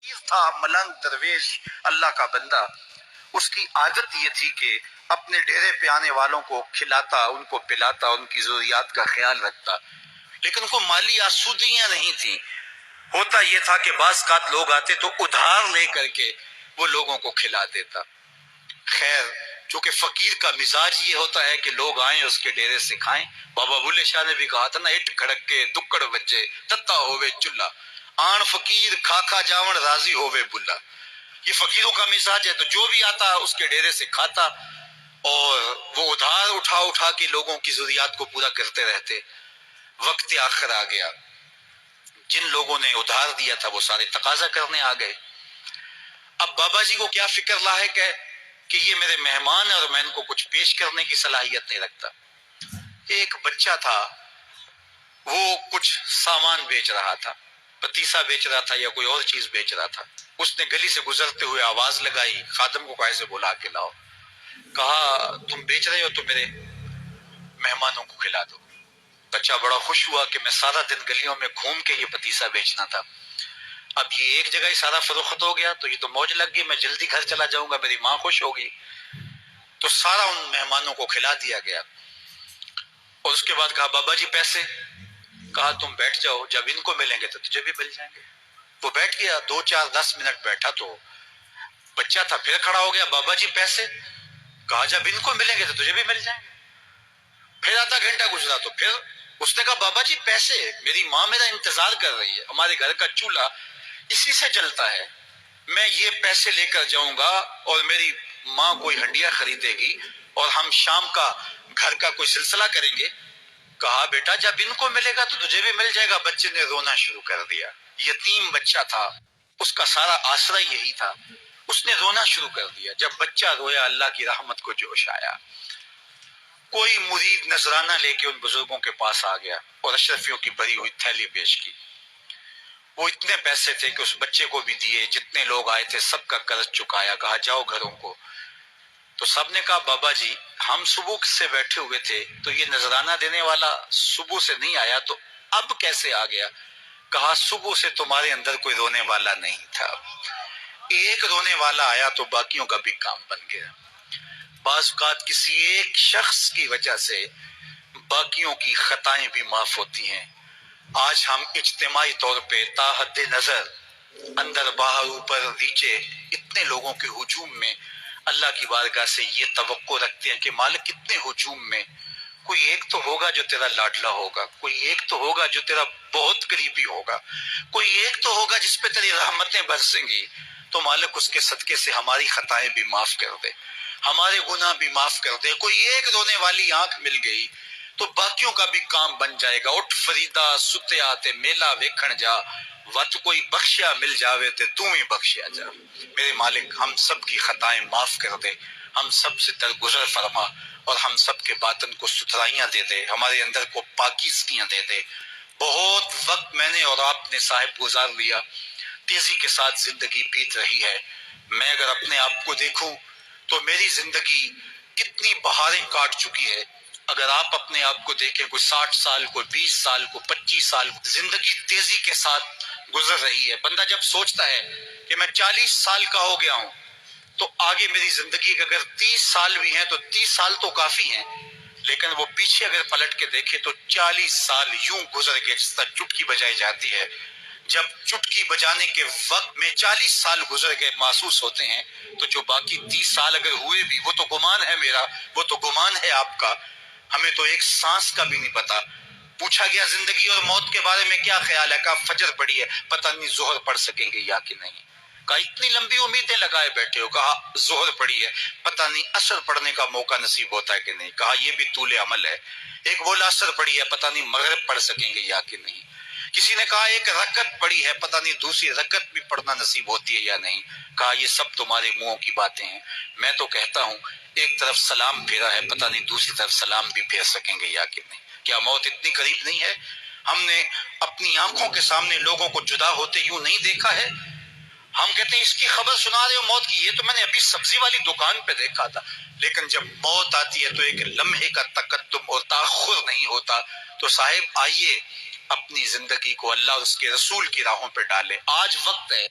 تھا ملنگ درویش اللہ کا بندہ، اس کی عادت یہ تھی کہ اپنے ڈیرے پہ آنے والوں کو کھلاتا، ان کو پلاتا، ان کی ضروریات کا خیال رکھتا، لیکن ان کو مالی آسودگیاں نہیں تھیں۔ ہوتا یہ تھا کہ بعض اوقات لوگ آتے تو ادھار لے کر کے وہ لوگوں کو کھلا دیتا۔ خیر، چونکہ فقیر کا مزاج یہ ہوتا ہے کہ لوگ آئیں اس کے ڈیرے سے کھائیں۔ بابا بلے شاہ نے بھی کہا تھا نا، اٹ کھڑک کے دکڑ بچے تتا ہوئے چلا، آن فقیر کھا کھا جاون راضی ہوئے بلا۔ یہ فقیروں کا مزاج ہے، تو جو بھی آتا اس کے ڈیرے سے کھاتا، اور وہ ادھار اٹھا اٹھا کے لوگوں کی ضروریات کو پورا کرتے رہتے۔ وقت آخر آ گیا، جن لوگوں نے ادھار دیا تھا وہ سارے تقاضا کرنے آ گئے۔ اب بابا جی کو کیا فکر لاحق ہے کہ یہ میرے مہمان ہیں اور میں ان کو کچھ پیش کرنے کی صلاحیت نہیں رکھتا۔ ایک بچہ تھا، وہ کچھ سامان بیچ رہا تھا، پتیسا بیچ رہا تھا یا کوئی اور چیز بیچ رہا تھا۔ اس نے گلی سے گزرتے ہوئے آواز لگائی، خادم کو کہا اسے بلا کے لاؤ۔ کہا تم بیچ رہے ہو تو میرے مہمانوں کو کھلا دو۔ بچہ بڑا خوش ہوا کہ میں سارا دن گلیوں میں گھوم کے یہ پتیسا بیچنا تھا، اب یہ ایک جگہ ہی سارا فروخت ہو گیا تو یہ تو موج لگ گئی، میں جلدی گھر چلا جاؤں گا، میری ماں خوش ہوگی۔ تو سارا ان مہمانوں کو کھلا دیا گیا، اور اس کے بعد کہا بابا جی پیسے؟ کہا تم بیٹھ جاؤ، جب ان کو ملیں گے تو تجھے بھی مل جائیں گے۔ وہ بیٹھ گیا، 2 4 10 منٹ بیٹھا تو بچہ تھا، پھر کھڑا ہو گیا، بابا جی پیسے؟ کہا جب ان کو ملیں گے تو تجھے بھی مل جائیں گے۔ پھر آدھا گھنٹہ گزرا تو پھر اس نے کہا بابا جی پیسے؟ میری ماں میرا انتظار کر رہی ہے، ہمارے گھر کا چولہا اسی سے جلتا ہے، میں یہ پیسے لے کر جاؤں گا اور میری ماں کوئی ہنڈیا خریدے گی اور ہم شام کا گھر کا کوئی سلسلہ کریں گے۔ کہا بیٹا جب ان کو ملے گا تو تجھے بھی مل جائے گا۔ بچے نے رونا شروع کر دیا، یتیم بچہ تھا، اس کا سارا آسرا یہی تھا، اس نے رونا شروع کر دیا۔ جب بچہ رویا اللہ کی رحمت کو جوش آیا، کوئی مرید نذرانہ لے کے ان بزرگوں کے پاس آ گیا اور اشرفیوں کی بھری ہوئی تھیلی پیش کی۔ وہ اتنے پیسے تھے کہ اس بچے کو بھی دیے، جتنے لوگ آئے تھے سب کا قرض چکایا، کہا جاؤ گھروں کو۔ تو سب نے کہا بابا جی ہم صبح سے بیٹھے ہوئے تھے تو یہ نذرانہ دینے والا صبح سے نہیں آیا، تو اب کیسے آ گیا؟ کہا صبح سے تمہارے اندر کوئی رونے والا نہیں تھا، ایک رونے والا آیا تو باقیوں کا بھی کام بن گیا۔ بعض اوقات کسی ایک شخص کی وجہ سے باقیوں کی خطائیں بھی معاف ہوتی ہیں۔ آج ہم اجتماعی طور پہ تا حد نظر اندر باہر اوپر نیچے اتنے لوگوں کے ہجوم میں اللہ کی بارگاہ سے یہ توقع رکھتے ہیں کہ مالک کتنے ہجوم میں کوئی ایک تو ہوگا جو تیرا لاڈلا ہوگا، کوئی ایک تو ہوگا جو تیرا بہت قریبی ہوگا، کوئی ایک تو ہوگا جس پہ تیری رحمتیں برسیں گی۔ تو مالک اس کے صدقے سے ہماری خطائیں بھی معاف کر دے، ہمارے گناہ بھی معاف کر دے۔ کوئی ایک رونے والی آنکھ مل گئی تو باقیوں کا بھی کام بن جائے گا۔ اٹھ فریدا ستیا تے میلہ ویکھن جا، وت کوئی بخشیا مل جاوے تے تو ہی بخشیا جا۔ میرے مالک ہم سب کی خطائیں معاف کر دے، ہم سب سے درگزر فرما، اور ہم سب کے باطن کو ستھرائیاں دے دے، ہمارے اندر کو پاکیزگیاں دے دے۔ بہت وقت میں نے اور آپ نے صاحب گزار لیا، تیزی کے ساتھ زندگی بیت رہی ہے۔ میں اگر اپنے آپ کو دیکھوں تو میری زندگی کتنی بہاریں کاٹ چکی ہے۔ اگر آپ اپنے آپ کو دیکھیں، کوئی 60 سال، کوئی 20 سال، کوئی 25 سال، زندگی تیزی کے ساتھ گزر رہی ہے۔ بندہ جب سوچتا ہے کہ میں 40 سال کا ہو گیا ہوں تو آگے میری زندگی کے اگر 30 سال بھی ہیں تو 30 سال تو کافی ہیں، لیکن وہ پیچھے اگر پلٹ کے دیکھے تو 40 سال یوں گزر گئے جس طرح چٹکی بجائی جاتی ہے۔ جب چٹکی بجانے کے وقت میں 40 سال گزر گئے محسوس ہوتے ہیں، تو جو باقی 30 سال اگر ہوئے بھی وہ تو گمان ہے میرا، وہ تو گمان ہے آپ کا، ہمیں تو ایک سانس کا بھی نہیں پتا۔ پوچھا گیا زندگی اور موت کے بارے میں کیا خیال ہے؟ کہا فجر پڑی ہے، پتہ نہیں ظہر پڑھ سکیں گے یا کہ نہیں۔ کہا اتنی لمبی امیدیں لگائے بیٹھے ہو، کہا ظہر پڑی ہے، پتہ نہیں عصر پڑھنے کا موقع نصیب ہوتا ہے کہ نہیں۔ کہا یہ بھی طول عمل ہے، ایک بولا عصر پڑی ہے، پتہ نہیں مغرب پڑھ سکیں گے یا کہ نہیں۔ کسی نے کہا ایک رکعت پڑی ہے، پتہ نہیں دوسری رکعت بھی پڑھنا نصیب ہوتی ہے یا نہیں۔ کہا یہ سب تمہارے منہوں کی باتیں ہیں، میں تو کہتا ہوں ایک طرف سلام پھیرا ہے، پتہ نہیں دوسری طرف سلام بھی پھیر سکیں گے یا کہ نہیں۔ کیا موت اتنی قریب نہیں ہے؟ ہم نے اپنی آنکھوں کے سامنے لوگوں کو جدا ہوتے یوں نہیں دیکھا ہے؟ ہم کہتے ہیں اس کی خبر سنا رہے ہو موت کی، یہ تو میں نے ابھی سبزی والی دکان پہ دیکھا تھا، لیکن جب موت آتی ہے تو ایک لمحے کا تقدم اور تاخر نہیں ہوتا۔ تو صاحب آئیے اپنی زندگی کو اللہ اور اس کے رسول کی راہوں پہ ڈالے، آج وقت ہے۔